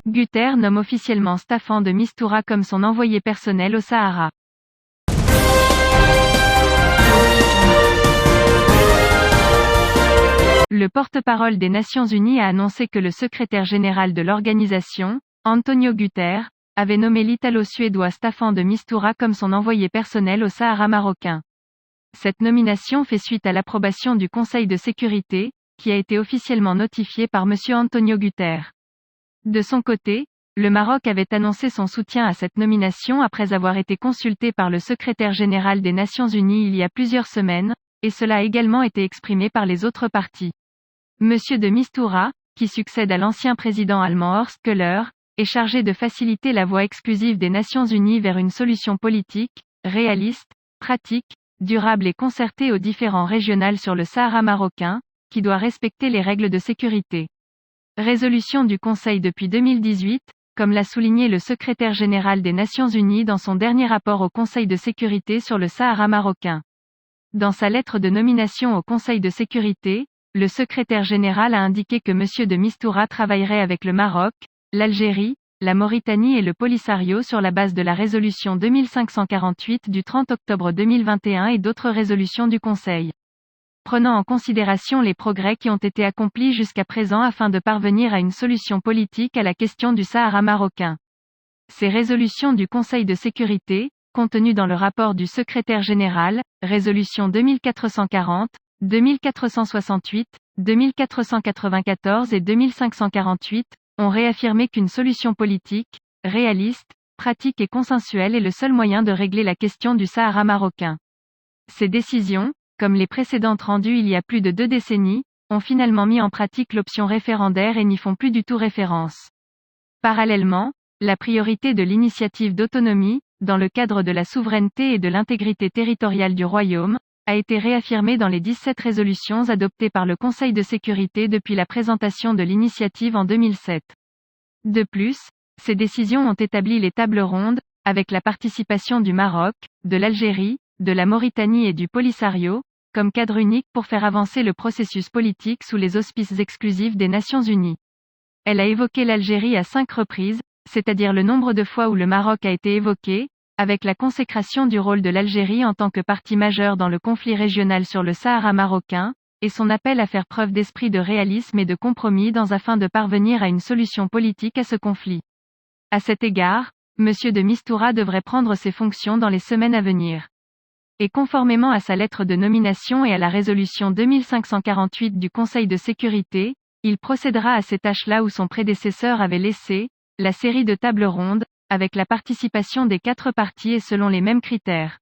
Guterres nomme officiellement Staffan de Mistura comme son envoyé personnel au Sahara. Le porte-parole des Nations Unies a annoncé que le secrétaire général de l'organisation, Antonio Guterres, avait nommé l'Italo-suédois Staffan de Mistura comme son envoyé personnel au Sahara marocain. Cette nomination fait suite à l'approbation du Conseil de sécurité, qui a été officiellement notifié par M. Antonio Guterres. De son côté, le Maroc avait annoncé son soutien à cette nomination après avoir été consulté par le secrétaire général des Nations Unies il y a plusieurs semaines, et cela a également été exprimé par les autres parties. M. de Mistura, qui succède à l'ancien président allemand Horst Köhler, est chargé de faciliter la voie exclusive des Nations Unies vers une solution politique, réaliste, pratique, durable et concertée aux différends régionaux sur le Sahara marocain, qui doit respecter les règles de sécurité. Résolution du Conseil depuis 2018, comme l'a souligné le secrétaire général des Nations Unies dans son dernier rapport au Conseil de sécurité sur le Sahara marocain. Dans sa lettre de nomination au Conseil de sécurité, le secrétaire général a indiqué que M. de Mistura travaillerait avec le Maroc, l'Algérie, la Mauritanie et le Polisario sur la base de la résolution 2548 du 30 octobre 2021 et d'autres résolutions du Conseil. Prenant en considération les progrès qui ont été accomplis jusqu'à présent afin de parvenir à une solution politique à la question du Sahara marocain. Ces résolutions du Conseil de sécurité, contenues dans le rapport du secrétaire général, résolutions 2440, 2468, 2494 et 2548, ont réaffirmé qu'une solution politique, réaliste, pratique et consensuelle est le seul moyen de régler la question du Sahara marocain. Ces décisions, comme les précédentes rendues il y a plus de 2 décennies, ont finalement mis en pratique l'option référendaire et n'y font plus du tout référence. Parallèlement, la priorité de l'initiative d'autonomie, dans le cadre de la souveraineté et de l'intégrité territoriale du Royaume, a été réaffirmée dans les 17 résolutions adoptées par le Conseil de sécurité depuis la présentation de l'initiative en 2007. De plus, ces décisions ont établi les tables rondes, avec la participation du Maroc, de l'Algérie, de la Mauritanie et du Polisario, comme cadre unique pour faire avancer le processus politique sous les auspices exclusifs des Nations Unies. Elle a évoqué l'Algérie à 5 reprises, c'est-à-dire le nombre de fois où le Maroc a été évoqué, avec la consécration du rôle de l'Algérie en tant que partie majeure dans le conflit régional sur le Sahara marocain, et son appel à faire preuve d'esprit de réalisme et de compromis afin de parvenir à une solution politique à ce conflit. À cet égard, M. de Mistura devrait prendre ses fonctions dans les semaines à venir. Et conformément à sa lettre de nomination et à la résolution 2548 du Conseil de sécurité, il procédera à ces tâches-là où son prédécesseur avait laissé, la série de tables rondes, avec la participation des 4 parties et selon les mêmes critères.